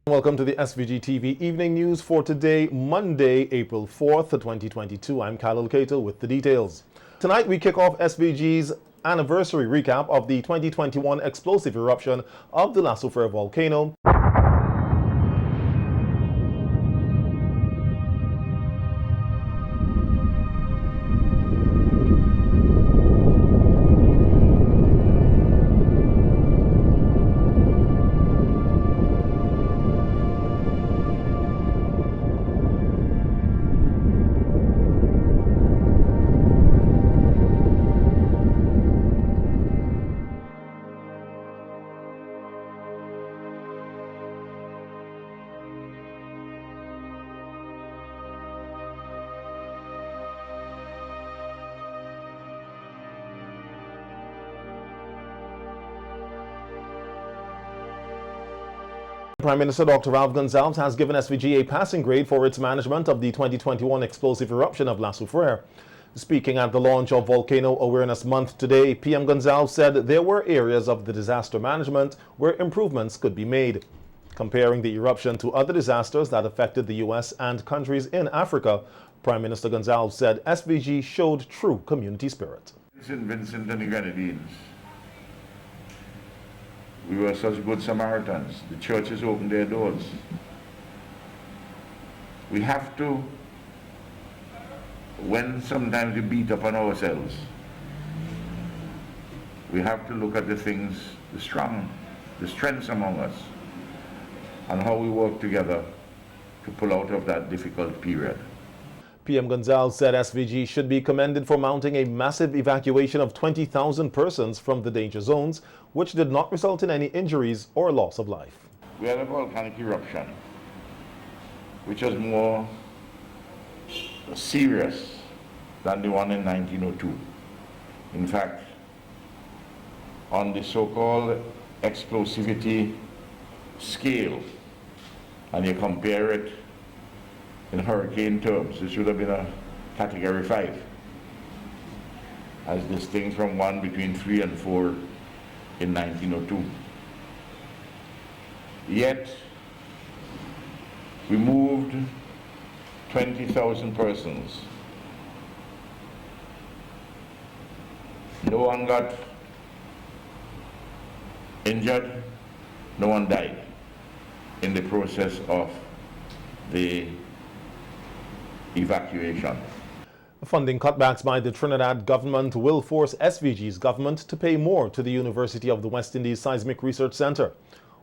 Welcome to the SVG-TV evening news for today, Monday, April 4th, 2022. I'm Khalil Cato with the details. Tonight we kick off SVG's anniversary recap of the 2021 explosive eruption of the La Soufrière volcano. Prime Minister Dr. Ralph Gonsalves has given SVG a passing grade for its management of the 2021 explosive eruption of La Soufrière. Speaking at the launch of Volcano Awareness Month today, PM Gonsalves said there were areas of the disaster management where improvements could be made. Comparing the eruption to other disasters that affected the U.S. and countries in Africa, Prime Minister Gonsalves said SVG showed true community spirit. St. Vincent and the Grenadines, we were such good Samaritans. The churches opened their doors. We have to, when sometimes we beat up on ourselves, we have to look at the things, the strengths among us, and how we work together to pull out of that difficult period. PM Gonsalves said SVG should be commended for mounting a massive evacuation of 20,000 persons from the danger zones, which did not result in any injuries or loss of life. We had a volcanic eruption, which was more serious than the one in 1902. In fact, on the so-called explosivity scale, and you compare it in hurricane terms, it should have been a category 5, as distinct from one between 3 and 4 in 1902. Yet, we moved 20,000 persons. No one got injured, no one died in the process of the evacuation. Funding cutbacks by the Trinidad government will force SVG's government to pay more to the University of the West Indies Seismic Research Center.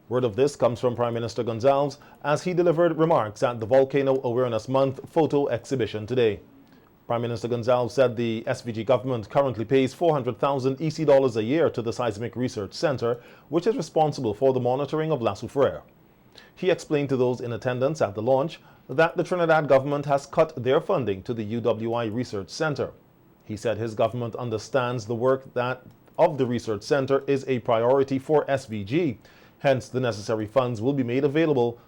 Word of this comes from Prime Minister Gonsalves as he delivered remarks at the Volcano Awareness Month photo exhibition today. Prime Minister Gonsalves said the SVG government currently pays 400,000 EC dollars a year to the Seismic Research Center, which is responsible for the monitoring of La Soufrière. He explained to those in attendance at the launch that the Trinidad government has cut their funding to the UWI Research Center. He said his government understands the work of the research center is a priority for SVG, hence the necessary funds will be made available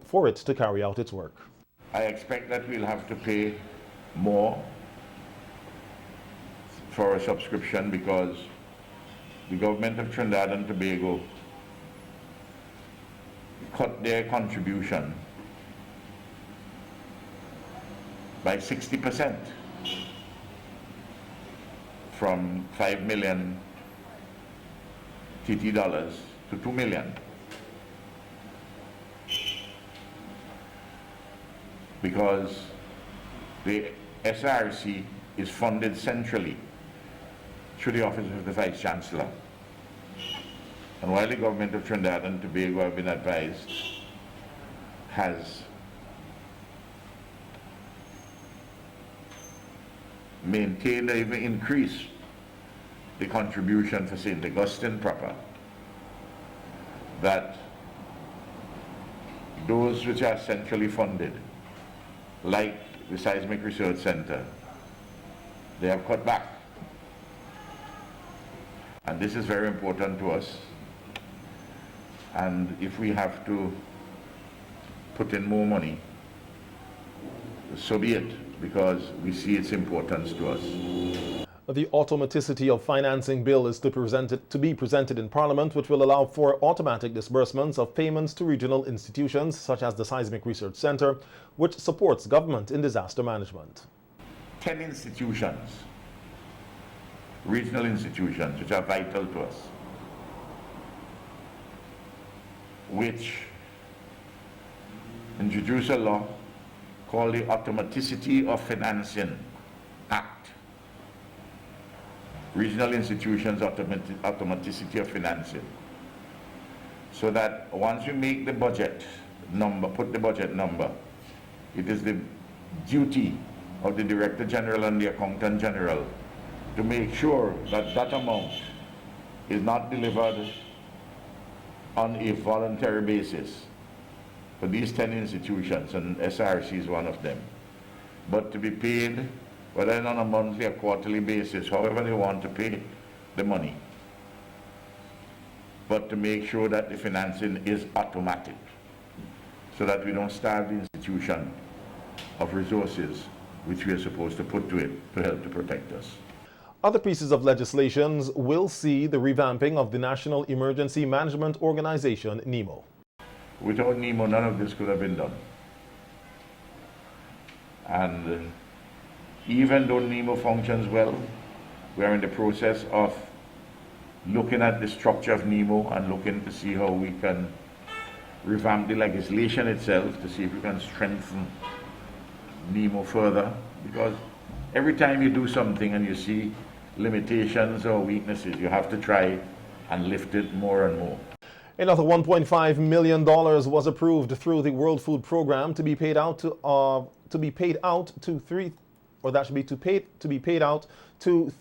for it to carry out its work. I expect that we'll have to pay more for a subscription because the government of Trinidad and Tobago cut their contribution by 60%, from 5 million TT dollars to 2 million. Because the SRC is funded centrally through the Office of the Vice Chancellor. And while the government of Trinidad and Tobago have been advised, has maintained or even increased the contribution for St. Augustine proper, that those which are centrally funded, like the Seismic Research Center, they have cut back. And this is very important to us. And if we have to put in more money, so be it, because we see its importance to us. The automaticity of financing bill is to be presented in Parliament, which will allow for automatic disbursements of payments to regional institutions such as the Seismic Research Centre, which supports government in disaster management. 10 institutions, regional institutions, which are vital to us, which introduce a law called the Automaticity of Financing Act. Regional institutions automaticity of financing. So that once you make the budget number, put the budget number, it is the duty of the Director General and the Accountant General to make sure that that amount is not delivered on a voluntary basis for these 10 institutions, and SRC is one of them, but to be paid whether on a monthly or quarterly basis, however they want to pay the money, but to make sure that the financing is automatic so that we don't starve the institution of resources which we are supposed to put to it to help to protect us. Other pieces of legislation will see the revamping of the National Emergency Management Organization, NEMO. Without NEMO, none of this could have been done. And even though NEMO functions well, we are in the process of looking at the structure of NEMO and looking to see how we can revamp the legislation itself to see if we can strengthen NEMO further. Because every time you do something and you see limitations or weaknesses, you have to try and lift it more and more. Another $1.5 million was approved through the World Food Program to be paid out to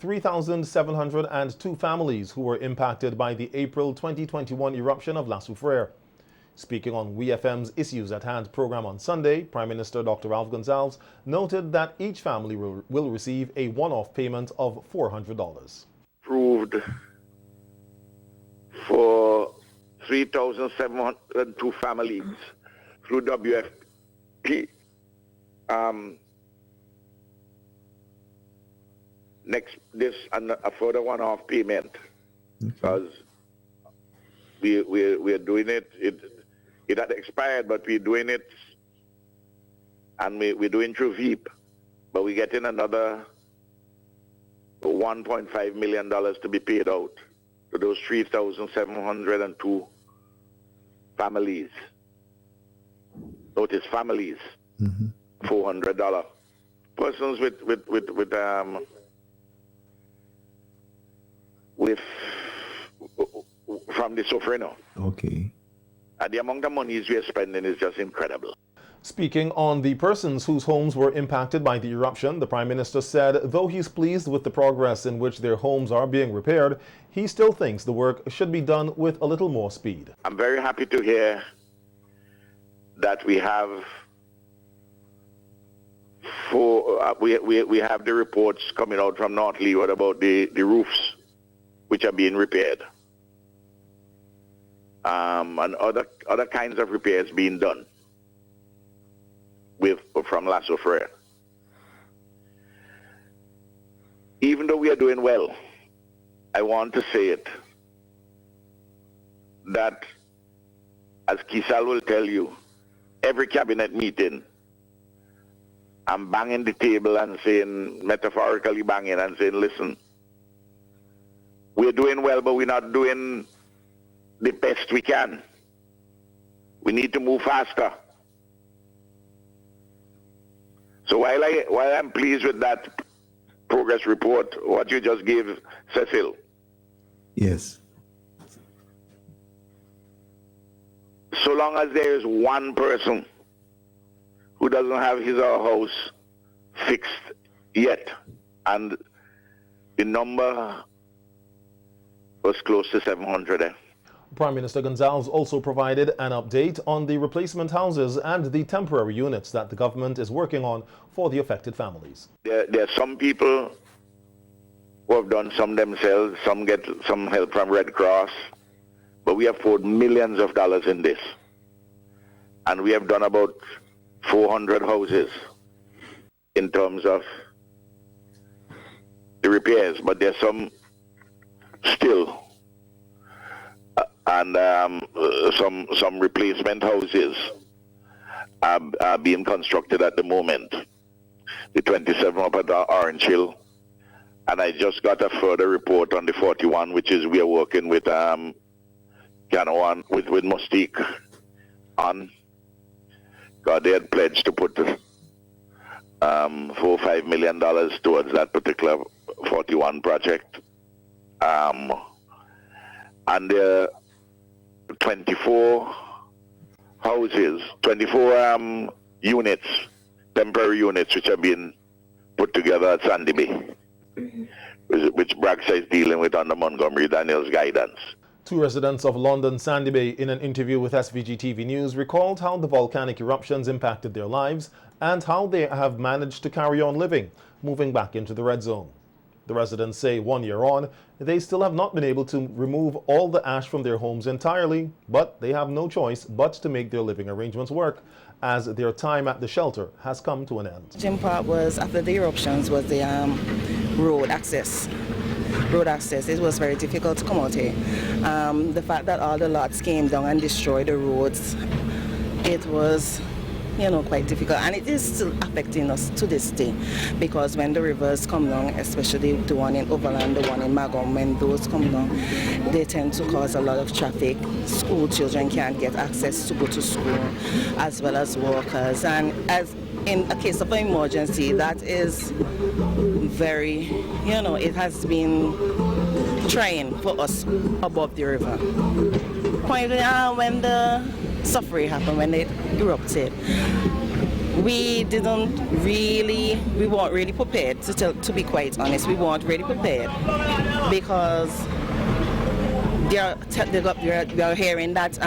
3,702 families who were impacted by the April 2021 eruption of La Soufrière. Speaking on WeFM's Issues at Hand program on Sunday, Prime Minister Dr. Ralph Gonsalves noted that each family will receive a one-off payment of $400. Approved for 3,702 families through WFP. And a further one-off payment, because we are doing it. It had expired, but we're doing it, and we're doing through VEEP, but we're getting another $1.5 million to be paid out to those 3,702 families. Notice families, $400. Persons from the Soufrière. Okay. And the amount of monies we are spending is just incredible. Speaking on the persons whose homes were impacted by the eruption, the Prime Minister said though he's pleased with the progress in which their homes are being repaired, he still thinks the work should be done with a little more speed. I'm very happy to hear that we have we have the reports coming out from North Leeward about the roofs which are being repaired. And other kinds of repairs being done from La Soufrière. Even though we are doing well, I want to say it, that as Kisal will tell you, every cabinet meeting, I'm banging the table and saying, metaphorically banging and saying, listen, we're doing well, but we're not doing the best we can. We need to move faster. So while I'm pleased with that progress report, what you just gave, Cecil. Yes. So long as there is one person who doesn't have his or her house fixed yet, and the number was close to 700. Prime Minister Gonsalves also provided an update on the replacement houses and the temporary units that the government is working on for the affected families. There are some people who have done some themselves, some get some help from Red Cross, but we have poured millions of dollars in this. And we have done about 400 houses in terms of the repairs, but there's some still, and some replacement houses are being constructed at the moment. The 27 up at Orange Hill, and I just got a further report on the 41, which is we are working with with Mustique on. God, they had pledged to put $4 or $5 million towards that particular 41 project. And there are 24 houses, 24 units, temporary units, which have been put together at Sandy Bay, which Bragsa is dealing with under Montgomery Daniels' guidance. Two residents of London Sandy Bay, in an interview with SVG-TV News, recalled how the volcanic eruptions impacted their lives and how they have managed to carry on living, moving back into the red zone. The residents say 1 year on, they still have not been able to remove all the ash from their homes entirely, but they have no choice but to make their living arrangements work, as their time at the shelter has come to an end. The challenging part was, after the eruptions, was the road access. It was very difficult to come out here. The fact that all the lots came down and destroyed the roads, it was, quite difficult, and it is still affecting us to this day, because when the rivers come down, especially the one in Overland, the one in Magum, when those come down, they tend to cause a lot of traffic. School children can't get access to go to school, as well as workers, and as in a case of an emergency, that is very, it has been trying for us above the river. When the suffering happened, when it erupted, we weren't really prepared, to be quite honest. We weren't really prepared, because we are hearing that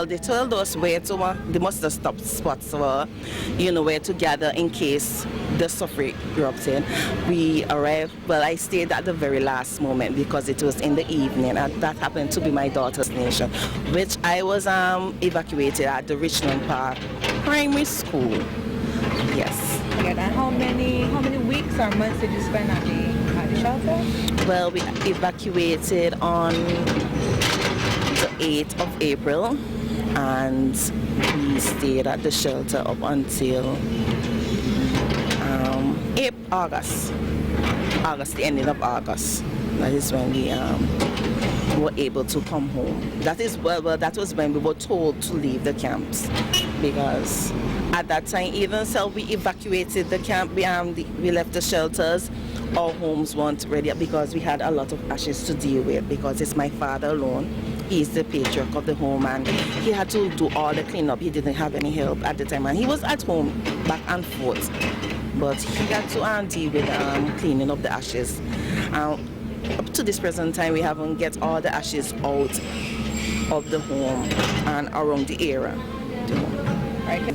they told us where to, they must have stopped spots were, where to gather in case the suffering erupted. We arrived, well, I stayed at the very last moment because it was in the evening, and that happened to be my daughter's nation, which I was evacuated at the Richmond Park Primary School. Yes. And how many weeks or months did you spend at the shelter? Well, we evacuated on the 8th of April, and we stayed at the shelter up until August, the ending of August. That is when we were able to come home. That is that was when we were told to leave the camps, because at that time, even so, we evacuated the camp. We left the shelters. Our homes weren't ready because we had a lot of ashes to deal with, because it's my father alone. He's the patriarch of the home, and he had to do all the cleanup. He didn't have any help at the time, and he was at home back and forth, but he had to deal with cleaning up the ashes. Up to this present time, we haven't get all the ashes out of the home and around the area. Right.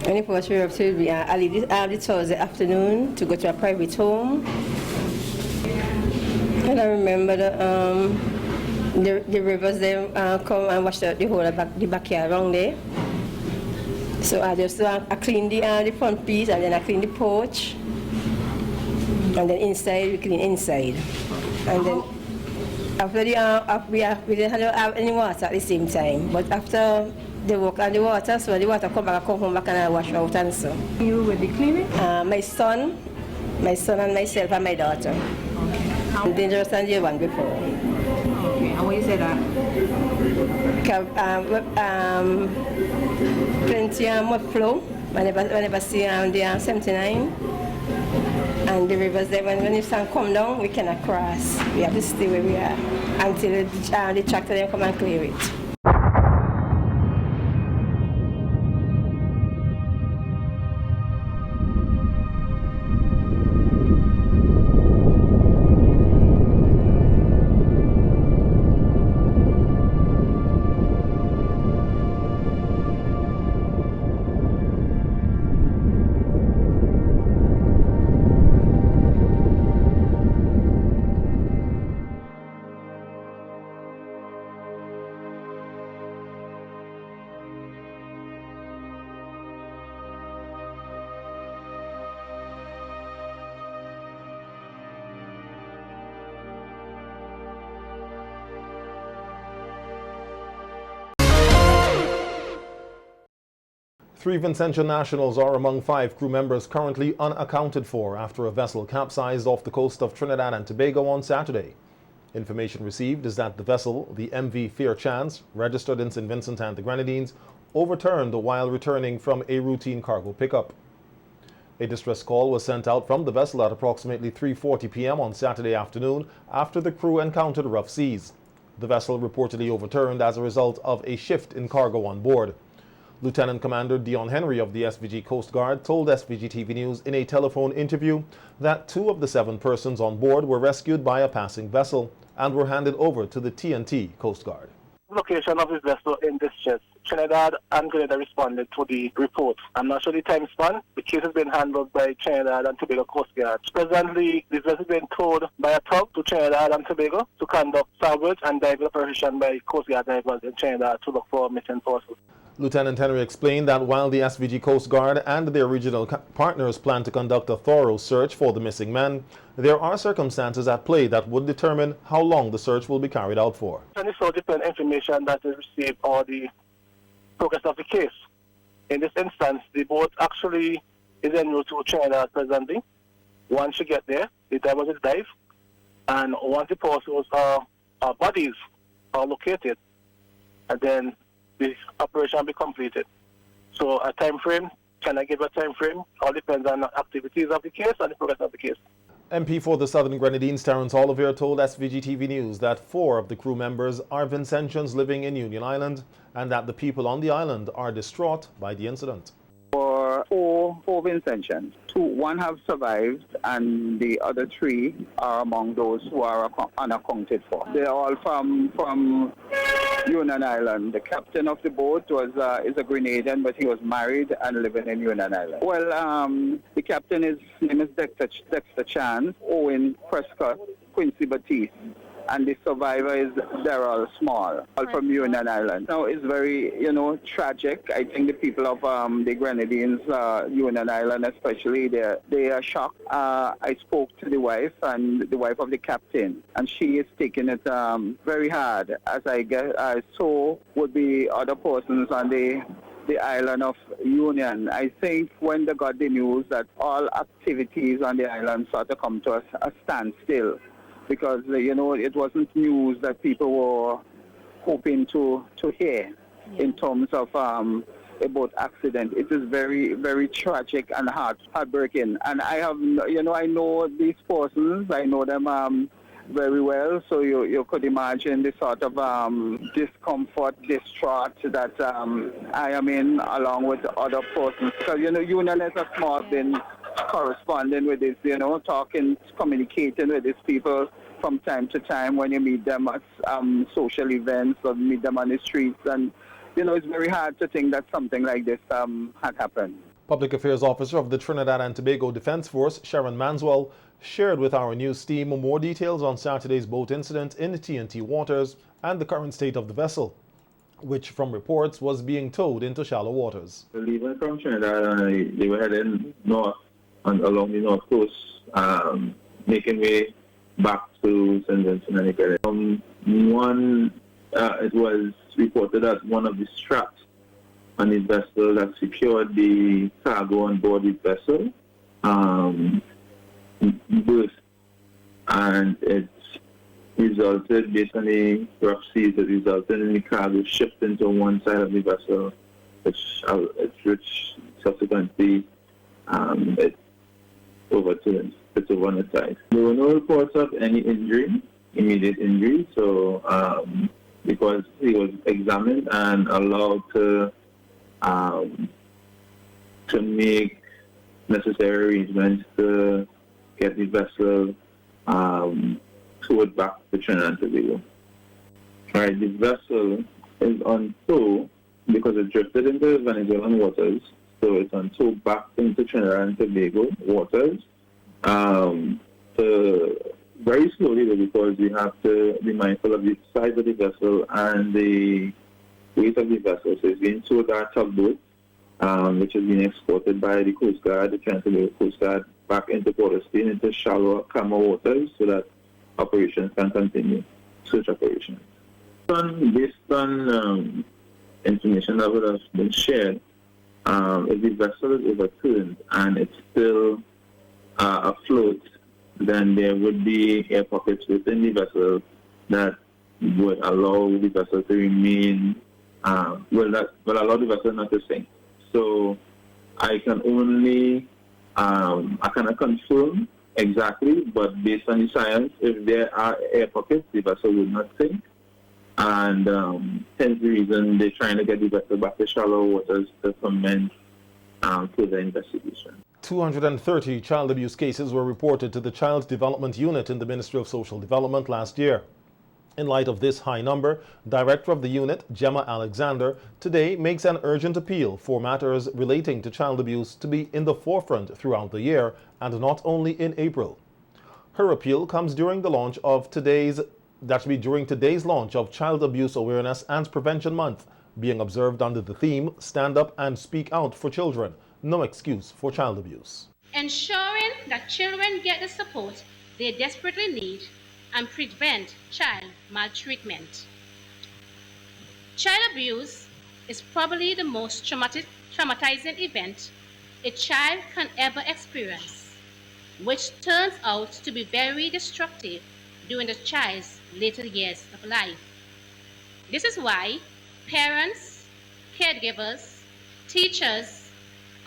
When it was erupted, I leave the Thursday afternoon to go to a private home. And I remember the rivers, they come and wash the whole the backyard around there. So I just I clean the front piece, and then I clean the porch. And then inside, we clean inside. And then after we didn't have any water at the same time. But after they work on the water, so the water come home back and I wash out and so. You will be cleaning? My son and myself and my daughter. Okay. Dangerous than the one before. Okay, and what you say that? Plenty of mud flow whenever see the 79. And the rivers there, when the sun come down, we cannot cross. We have to stay where we are until the tractor then come and clear it. 3 Vincentian nationals are among 5 crew members currently unaccounted for after a vessel capsized off the coast of Trinidad and Tobago on Saturday. Information received is that the vessel, the MV Fair Chance, registered in St. Vincent and the Grenadines, overturned while returning from a routine cargo pickup. A distress call was sent out from the vessel at approximately 3:40 p.m. on Saturday afternoon after the crew encountered rough seas. The vessel reportedly overturned as a result of a shift in cargo on board. Lieutenant Commander Dion Henry of the SVG Coast Guard told SVG-TV News in a telephone interview that 2 of the 7 persons on board were rescued by a passing vessel and were handed over to the TNT Coast Guard. Location of this vessel in distress. Trinidad and Grenada responded to the report. I'm not sure the time span. The case has been handled by Trinidad and Tobago Coast Guard. Presently, this vessel has been towed by a tug to Trinidad and Tobago to conduct salvage and diving operation by Coast Guard divers in Trinidad to look for missing persons. Lieutenant Henry explained that while the SVG Coast Guard and their regional partners plan to conduct a thorough search for the missing men, there are circumstances at play that would determine how long the search will be carried out for. And this all depends on information that is received or the progress of the case. In this instance, the boat actually is en route to Trinidad presently. Once you get there, the divers will dive, and once the persons bodies are located, and then the operation will be completed. So a time frame, can I give a time frame? All depends on the activities of the case and the progress of the case. MP for the Southern Grenadines, Terence Oliver, told SVG-TV News that 4 of the crew members are Vincentians living in Union Island and that the people on the island are distraught by the incident. Four Vincentians. 1 have survived and the other 3 are among those who are unaccounted for. They're all from Union Island. The captain of the boat is a Grenadian, but he was married and living in Union Island. Well, the captain, his name is Dexter Chance, Owen Prescott, Quincy Batiste, and the survivor is Daryl Small, all from Union Island. Now, it's very, tragic. I think the people of the Grenadines, Union Island especially, they are shocked. I spoke to the wife and the wife of the captain, and she is taking it very hard, as I saw would be other persons on the island of Union. I think when they got the news that all activities on the island sort of come to a standstill, because, it wasn't news that people were hoping to hear in terms of a boat accident. It is very, very tragic and heartbreaking. And I have, I know these persons, I know them very well, so you could imagine the sort of discomfort, distraught that I am in along with other persons. Because, Union is a small thing, corresponding with this, talking, communicating with these people from time to time when you meet them at social events or meet them on the streets. And, it's very hard to think that something like this had happened. Public Affairs Officer of the Trinidad and Tobago Defense Force, Sharon Manswell, shared with our news team more details on Saturday's boat incident in the TNT waters and the current state of the vessel, which from reports was being towed into shallow waters. Leaving from Trinidad, and they were heading north and along the north coast, making way back to St. Vincent and the Grenadines. It was reported that one of the straps on the vessel that secured the cargo on board the vessel burst, and it resulted, based on the rough seas, it resulted in the cargo shifting to one side of the vessel, which subsequently it overturned. It's over on the side. There were no reports of any immediate injury, so because he was examined and allowed to make necessary arrangements to get the vessel towed back to Trinidad and Tobago. Right, the vessel is on tow because it drifted into Venezuelan waters, so it's on tow back into Trinidad and Tobago waters. Very slowly, because we have to be mindful of the size of the vessel and the weight of the vessel. So it's being towed by a tugboat, which is being exported by the Coast Guard, the Trinidad Coast Guard, back into Port of Spain, into shallower, calmer waters, so that operations can continue, search operations. Based on information that would have been shared, if the vessel is overturned and it's still afloat, then there would be air pockets within the vessel that would allow the vessel to remain, will allow the vessel not to sink. So I can only, I cannot confirm exactly, but based on the science, if there are air pockets, the vessel will not sink. And hence the reason they're trying to get the vessel back to shallow waters to commence further investigation. 230 child abuse cases were reported to the Child Development Unit in the Ministry of Social Development last year. In light of this high number, Director of the unit, Gemma Alexander, today makes an urgent appeal for matters relating to child abuse to be in the forefront throughout the year and not only in April. Her appeal comes during the launch of today's launch of Child Abuse Awareness and Prevention Month, being observed under the theme Stand Up and Speak Out for Children, No Excuse for Child Abuse. Ensuring that children get the support they desperately need and prevent child maltreatment. Child abuse is probably the most traumatizing event a child can ever experience, which turns out to be very destructive during the child's later years of life. This is why parents, caregivers, teachers,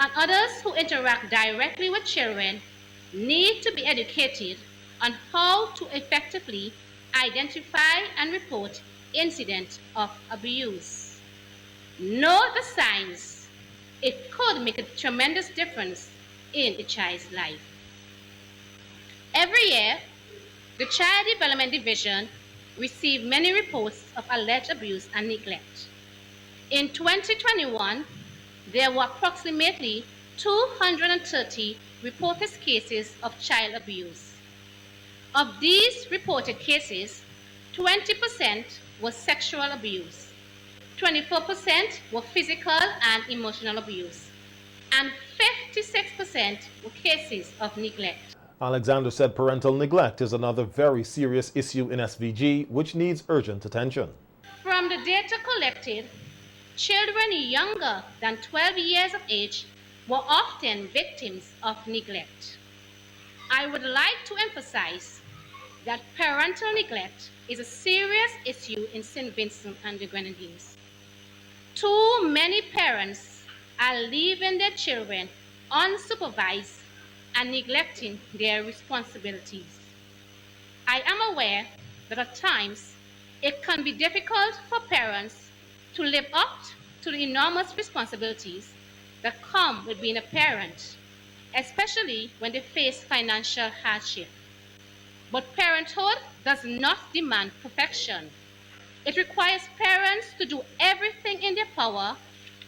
and others who interact directly with children need to be educated on how to effectively identify and report incidents of abuse. Know the signs. It could make a tremendous difference in a child's life. Every year, the Child Development Division receives many reports of alleged abuse and neglect. In 2021, there were approximately 230 reported cases of child abuse. Of these reported cases, 20% was sexual abuse, 24% were physical and emotional abuse, and 56% were cases of neglect. Alexander said parental neglect is another very serious issue in SVG which needs urgent attention. From the data collected, children younger than 12 years of age were often victims of neglect. I would like to emphasize that parental neglect is a serious issue in St. Vincent and the Grenadines. Too many parents are leaving their children unsupervised and neglecting their responsibilities. I am aware that at times it can be difficult for parents to live up to the enormous responsibilities that come with being a parent, especially when they face financial hardship. But parenthood does not demand perfection. It requires parents to do everything in their power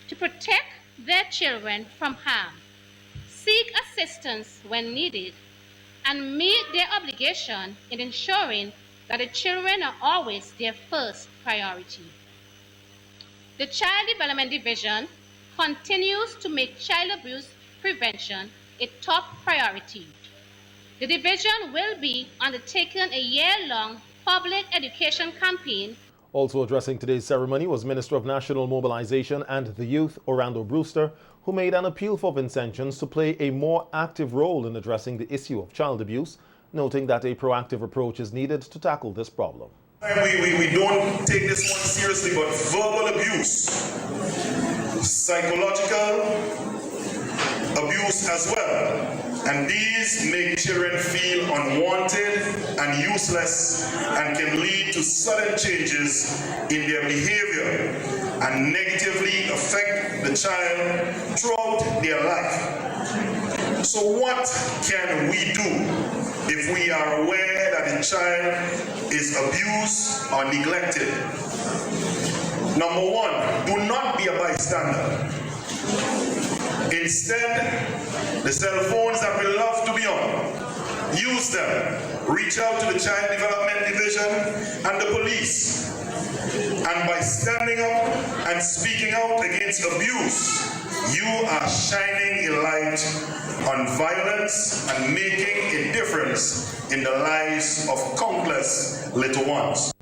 to protect their children from harm, seek assistance when needed, and meet their obligation in ensuring that the children are always their first priority. The Child Development Division continues to make child abuse prevention a top priority. The division will be undertaking a year-long public education campaign. Also addressing today's ceremony was Minister of National Mobilization and the Youth, Orlando Brewster, who made an appeal for Vincentians to play a more active role in addressing the issue of child abuse, noting that a proactive approach is needed to tackle this problem. We don't take this one seriously, but verbal abuse, psychological abuse as well. And these make children feel unwanted and useless and can lead to sudden changes in their behavior and negatively affect the child throughout their life. So what can we do if we are aware that a child is abused or neglected? Number one, do not be a bystander. Instead, the cell phones that we love to be on, use them. Reach out to the Child Development Division and the police. And by standing up and speaking out against abuse, you are shining a light on violence and making a difference in the lives of countless little ones.